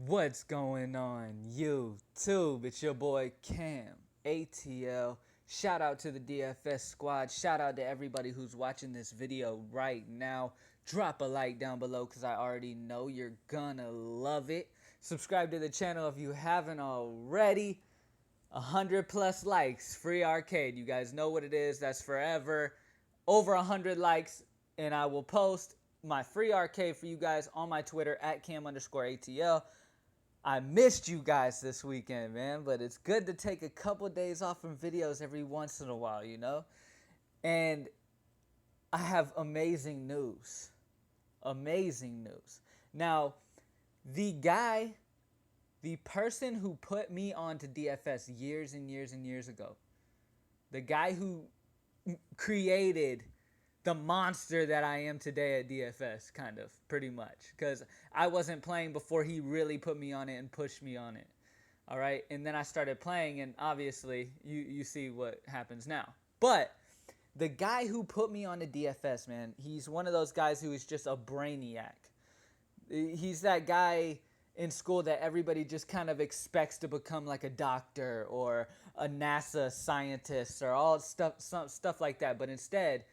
What's going on, YouTube? It's your boy Cam ATL. Shout out to the DFS squad. Shout out to everybody who's watching this video right now. Drop a like down below because I already know you're gonna love it. Subscribe to the channel if you haven't already. 100 plus likes, free arcade. You guys know what it is. That's forever. Over 100 likes, and I will post my free arcade for you guys on my Twitter at Cam_ATL. I missed you guys this weekend, man, but it's good to take a couple days off from videos every once in a while, you know? And I have amazing news. Amazing news. Now, the person who put me onto DFS years and years and years ago, the guy who created the monster that I am today at DFS, kind of, pretty much. Because I wasn't playing before he really put me on it and pushed me on it. All right? And then I started playing, and obviously, you see what happens now. But the guy who put me on the DFS, man, he's one of those guys who is just a brainiac. He's that guy in school that everybody just kind of expects to become like a doctor or a NASA scientist or all stuff like that. But instead,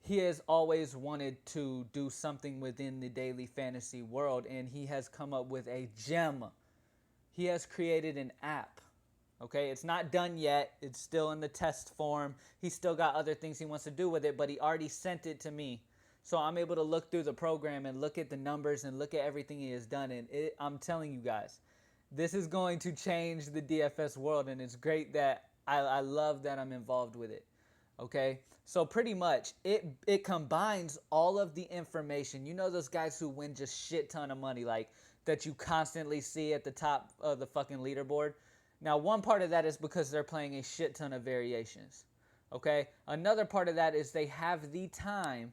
he has always wanted to do something within the daily fantasy world, and he has come up with a gem. He has created an app. Okay, it's not done yet. It's still in the test form. He's still got other things he wants to do with it, but he already sent it to me. So I'm able to look through the program and look at the numbers and look at everything he has done. And I'm telling you guys, this is going to change the DFS world, and it's great that I love that I'm involved with it. Okay, so pretty much it combines all of the information. You know those guys who win just shit ton of money, like that you constantly see at the top of the fucking leaderboard. Now, one part of that is because they're playing a shit ton of variations. Okay, another part of that is they have the time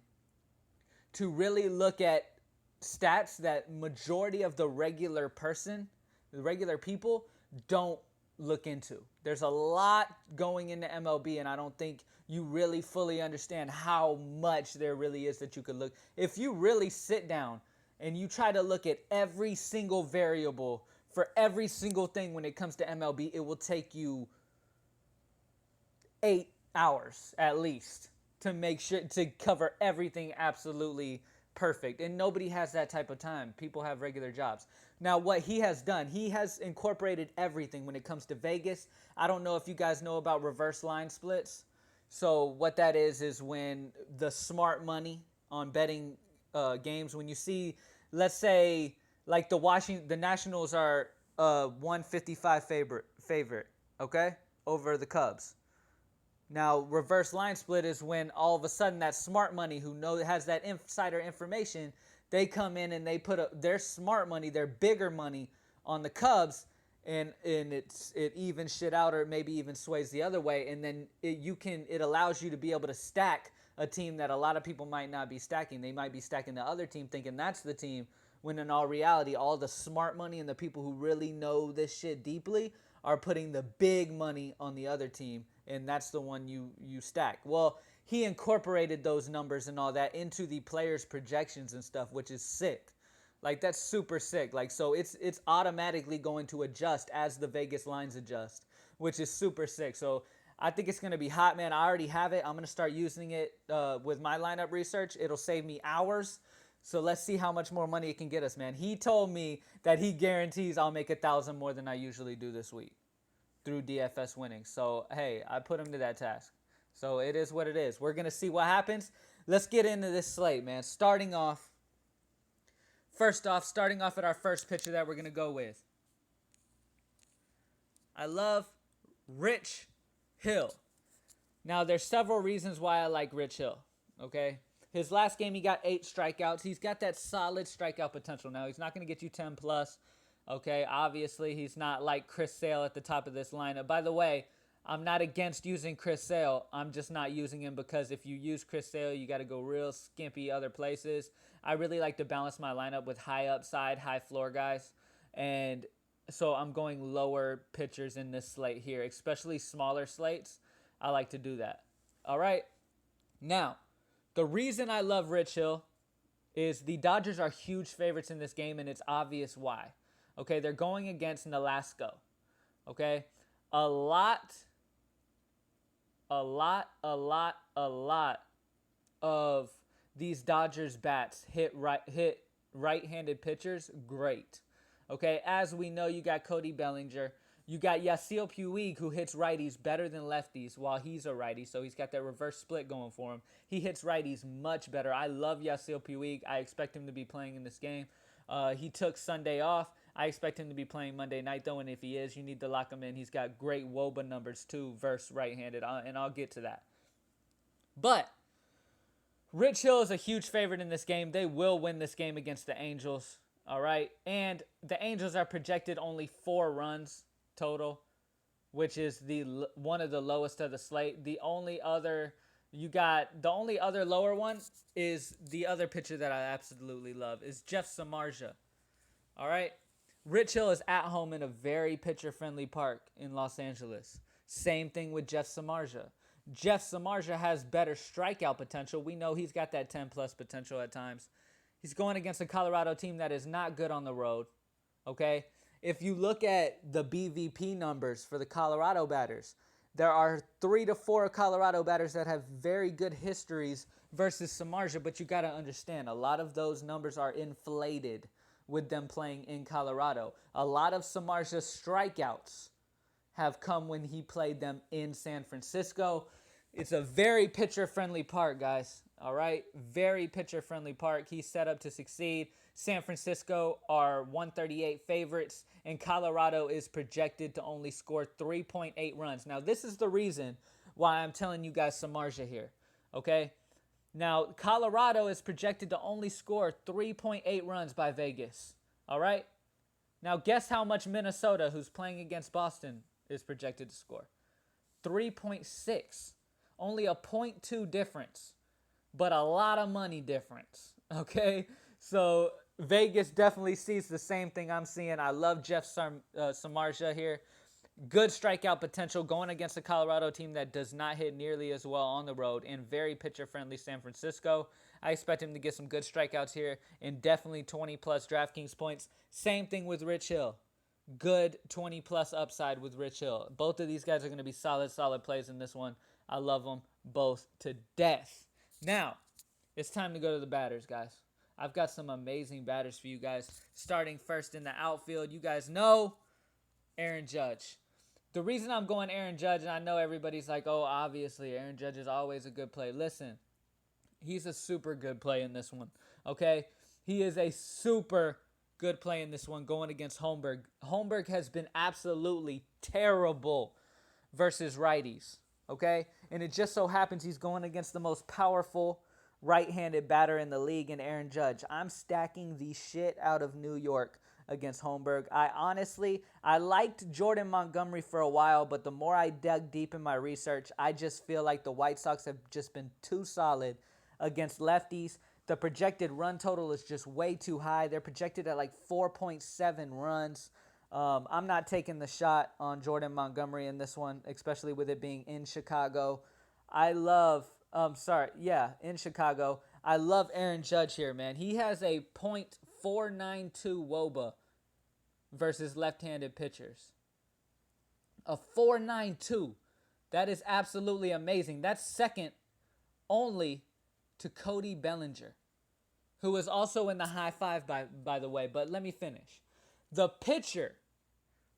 to really look at stats that majority of the regular people don't look into. There's a lot going into MLB, and I don't think you really fully understand how much there really is that you could look. If you really sit down and you try to look at every single variable for every single thing when it comes to MLB, it will take you 8 hours at least to make sure to cover everything absolutely perfect. And nobody has that type of time. People have regular jobs. Now, what he has done, he has incorporated everything when it comes to Vegas. I don't know if you guys know about reverse line splits. So what that is when the smart money on betting games, when you see, let's say, like the Nationals are 155 favorite, okay, over the Cubs. Now, reverse line split is when all of a sudden that smart money who has that insider information, they come in and they put their smart money, their bigger money on the Cubs, and it evens shit out, or maybe even sways the other way, and then it allows you to be able to stack a team that a lot of people might not be stacking. They might be stacking the other team thinking that's the team, when in all reality, all the smart money and the people who really know this shit deeply are putting the big money on the other team, and that's the one you stack. Well, he incorporated those numbers and all that into the players' projections and stuff, which is sick. Like, that's super sick. Like, so it's automatically going to adjust as the Vegas lines adjust, which is super sick. So I think it's going to be hot, man. I already have it. I'm going to start using it with my lineup research. It'll save me hours. So let's see how much more money it can get us, man. He told me that he guarantees I'll make 1,000 more than I usually do this week through DFS winning. So, hey, I put him to that task. So it is what it is. We're going to see what happens. Let's get into this slate, man. Starting off at our first pitcher that we're going to go with. I love Rich Hill. Now, there's several reasons why I like Rich Hill, okay? His last game, he got 8 strikeouts. He's got that solid strikeout potential. Now, he's not going to get you 10 plus. Okay, obviously, he's not like Chris Sale at the top of this lineup. By the way, I'm not against using Chris Sale. I'm just not using him because if you use Chris Sale, you got to go real skimpy other places. I really like to balance my lineup with high upside, high floor guys. And so I'm going lower pitchers in this slate here, especially smaller slates. I like to do that. All right, now, the reason I love Rich Hill is the Dodgers are huge favorites in this game, and it's obvious why. Okay, they're going against Nolasco. Okay, a lot of these Dodgers bats hit right-handed pitchers great. Okay, as we know, you got Cody Bellinger. You got Yasiel Puig, who hits righties better than lefties while he's a righty, so he's got that reverse split going for him. He hits righties much better. I love Yasiel Puig. I expect him to be playing in this game. He took Sunday off. I expect him to be playing Monday night, though, and if he is, you need to lock him in. He's got great WOBA numbers, too, versus right-handed, and I'll get to that. But Rich Hill is a huge favorite in this game. They will win this game against the Angels, all right? And the Angels are projected only 4 runs total, which is one of the lowest of the slate. The only other lower one is the other pitcher that I absolutely love is Jeff Samardzija. All right? Rich Hill is at home in a very pitcher-friendly park in Los Angeles. Same thing with Jeff Samardzija. Jeff Samardzija has better strikeout potential. We know he's got that 10-plus potential at times. He's going against a Colorado team that is not good on the road, okay? If you look at the BVP numbers for the Colorado batters, there are 3 to 4 Colorado batters that have very good histories versus Samardzija, but you got to understand, a lot of those numbers are inflated with them playing in Colorado. A lot of Samardzija's strikeouts have come when he played them in San Francisco. It's a very pitcher-friendly park, guys. All right? Very pitcher-friendly park. He's set up to succeed. San Francisco are 138 favorites, and Colorado is projected to only score 3.8 runs. Now, this is the reason why I'm telling you guys Samardzija here, okay? Now, Colorado is projected to only score 3.8 runs by Vegas, all right? Now, guess how much Minnesota, who's playing against Boston, is projected to score? 3.6. Only a 0.2 difference, but a lot of money difference, okay? So Vegas definitely sees the same thing I'm seeing. I love Jeff Samardzija here. Good strikeout potential going against a Colorado team that does not hit nearly as well on the road and very pitcher-friendly San Francisco. I expect him to get some good strikeouts here and definitely 20-plus Draftkings points. Same thing with Rich Hill. Good 20-plus upside with Rich Hill. Both of these guys are going to be solid plays in this one. I love them both to death. Now, it's time to go to the batters, guys. I've got some amazing batters for you guys. Starting first in the outfield, you guys know Aaron Judge. The reason I'm going Aaron Judge, and I know everybody's like, oh, obviously, Aaron Judge is always a good play. Listen, he's a super good play in this one, okay? He is a super good play in this one going against Holmberg. Holmberg has been absolutely terrible versus righties, okay? And it just so happens he's going against the most powerful right-handed batter in the league in Aaron Judge. I'm stacking the shit out of New York against Holmberg. I liked Jordan Montgomery for a while, but the more I dug deep in my research, I just feel like the White Sox have just been too solid against lefties. The projected run total is just way too high. They're projected at like 4.7 runs. I'm not taking the shot on Jordan Montgomery in this one, especially with it being in Chicago. In Chicago. I love Aaron Judge here, man. He has a .492 WOBA versus left-handed pitchers. A 4.92. That is absolutely amazing. That's second only to Cody Bellinger, who is also in the high five, by the way. But let me finish. The pitcher,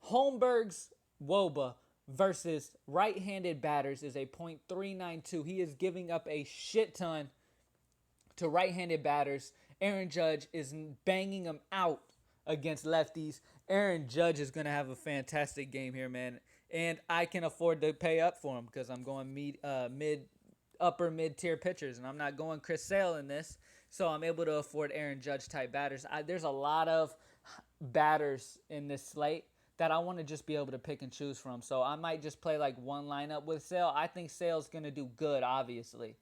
Holmberg's WOBA versus right-handed batters is a .392. He is giving up a shit ton to right-handed batters. Aaron Judge is banging them out against lefties. Aaron Judge is going to have a fantastic game here, man. And I can afford to pay up for him because I'm going upper mid-tier pitchers, and I'm not going Chris Sale in this, so I'm able to afford Aaron Judge-type batters. There's a lot of batters in this slate that I want to just be able to pick and choose from, so I might just play like one lineup with Sale. I think Sale's going to do good, obviously,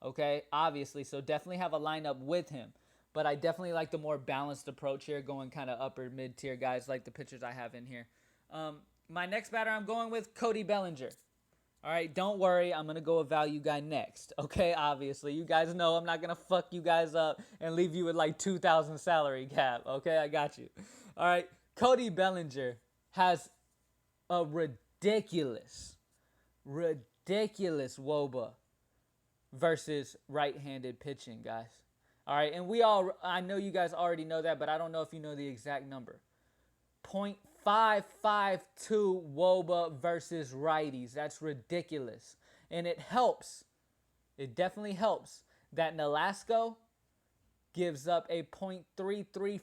okay? Obviously, so definitely have a lineup with him, but I definitely like the more balanced approach here, going kind of upper mid-tier guys like the pitchers I have in here. My next batter I'm going with, Cody Bellinger. All right, don't worry. I'm going to go a value guy next, okay? Obviously, you guys know I'm not going to fuck you guys up and leave you with like 2,000 salary cap, okay? I got you. All right, Cody Bellinger has a ridiculous WOBA versus right-handed pitching, guys. All right, and I know you guys already know that, but I don't know if you know the exact number. 0.552 WOBA versus righties. That's ridiculous. And it helps. It definitely helps that Nolasco gives up a 0.335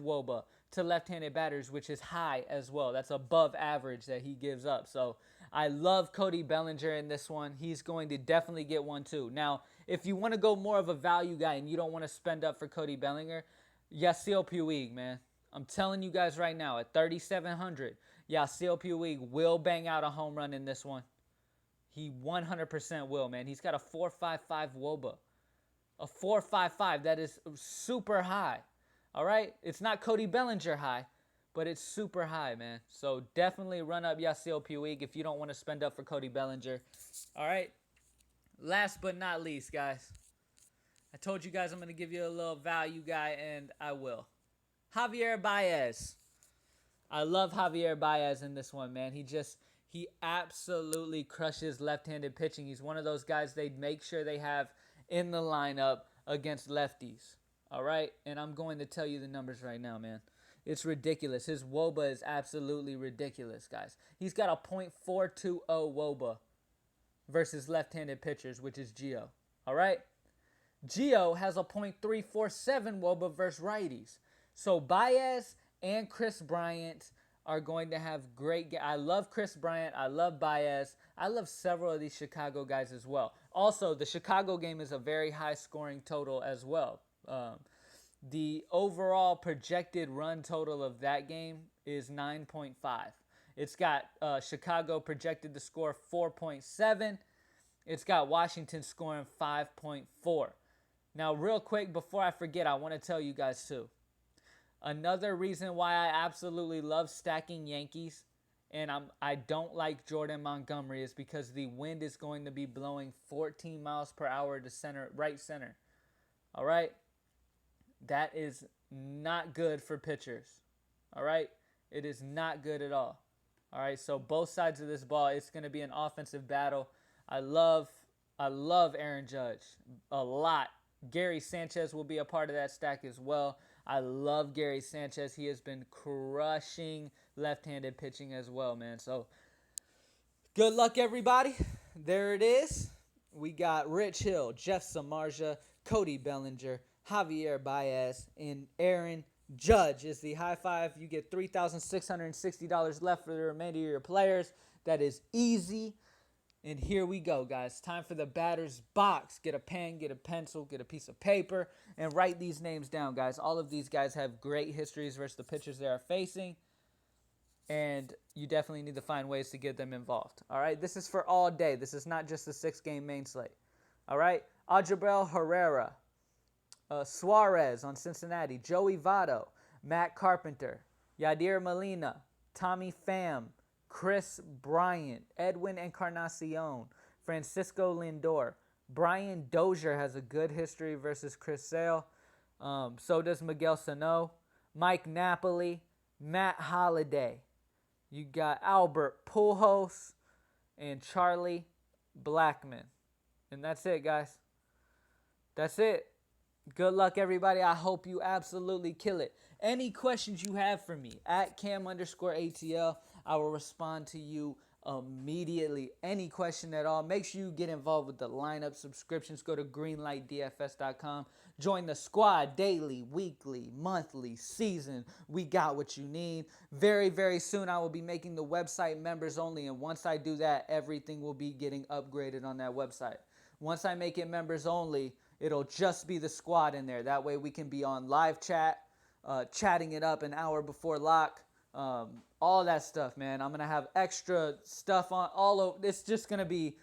WOBA to left-handed batters, which is high as well. That's above average that he gives up. So I love Cody Bellinger in this one. He's going to definitely get one too. Now, if you want to go more of a value guy and you don't want to spend up for Cody Bellinger, Yasiel Puig, man. I'm telling you guys right now, at 3,700, Yasiel Puig will bang out a home run in this one. He 100% will, man. He's got a 4.55 WOBA. A 4.55. That is super high. All right? It's not Cody Bellinger high, but it's super high, man. So definitely run up Yasiel Puig if you don't want to spend up for Cody Bellinger. All right? Last but not least, guys. I told you guys I'm going to give you a little value guy, and I will. Javier Baez. I love Javier Baez in this one, man. He absolutely crushes left-handed pitching. He's one of those guys they make sure they have in the lineup against lefties. All right? And I'm going to tell you the numbers right now, man. It's ridiculous. His WOBA is absolutely ridiculous, guys. He's got a .420 WOBA versus left-handed pitchers, which is Gio. All right? Gio has a .347 WOBA versus righties. So Baez and Chris Bryant are going to have great. I love Chris Bryant. I love Baez. I love several of these Chicago guys as well. Also, the Chicago game is a very high scoring total as well. The overall projected run total of that game is 9.5. It's got Chicago projected to score 4.7. It's got Washington scoring 5.4. Now, real quick, before I forget, I want to tell you guys too. Another reason why I absolutely love stacking Yankees and I don't like Jordan Montgomery is because the wind is going to be blowing 14 miles per hour to right center. All right? That is not good for pitchers. All right? It is not good at all. All right? So both sides of this ball, it's going to be an offensive battle. I love Aaron Judge a lot. Gary Sanchez will be a part of that stack as well. I love Gary Sanchez. He has been crushing left-handed pitching as well, man. So, good luck, everybody. There it is. We got Rich Hill, Jeff Samardzija, Cody Bellinger, Javier Baez, and Aaron Judge is the high five. You get $3,660 left for the remainder of your players. That is easy. And here we go, guys. Time for the batter's box. Get a pen, get a pencil, get a piece of paper, and write these names down, guys. All of these guys have great histories versus the pitchers they are facing, and you definitely need to find ways to get them involved. All right? This is for all day. This is not just the 6-game main slate. All right? Adriel Herrera, Suarez on Cincinnati, Joey Votto, Matt Carpenter, Yadier Molina, Tommy Pham, Chris Bryant, Edwin Encarnacion, Francisco Lindor. Brian Dozier has a good history versus Chris Sale. So does Miguel Sano. Mike Napoli, Matt Holliday. You got Albert Pujols and Charlie Blackmon. And that's it, guys. That's it. Good luck, everybody. I hope you absolutely kill it. Any questions you have for me, at Cam_ATL, I will respond to you immediately. Any question at all. Make sure you get involved with the lineup subscriptions. Go to greenlightdfs.com. Join the squad daily, weekly, monthly, season. We got what you need. Very, very soon I will be making the website members only. And once I do that, everything will be getting upgraded on that website. Once I make it members only, it'll just be the squad in there. That way we can be on live chat, chatting it up an hour before lock. All that stuff, man. I'm going to have extra stuff on all over. It's just going to be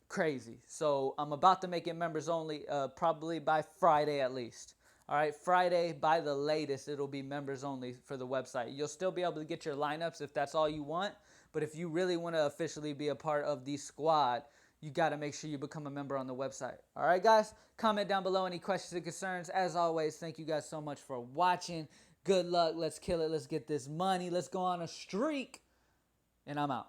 crazy. So I'm about to make it members only, probably by Friday at least. All right, Friday by the latest, it'll be members only for the website. You'll still be able to get your lineups if that's all you want. But if you really want to officially be a part of the squad, you got to make sure you become a member on the website. All right, guys? Comment down below any questions and concerns. As always, thank you guys so much for watching. Good luck. Let's kill it. Let's get this money. Let's go on a streak. And I'm out.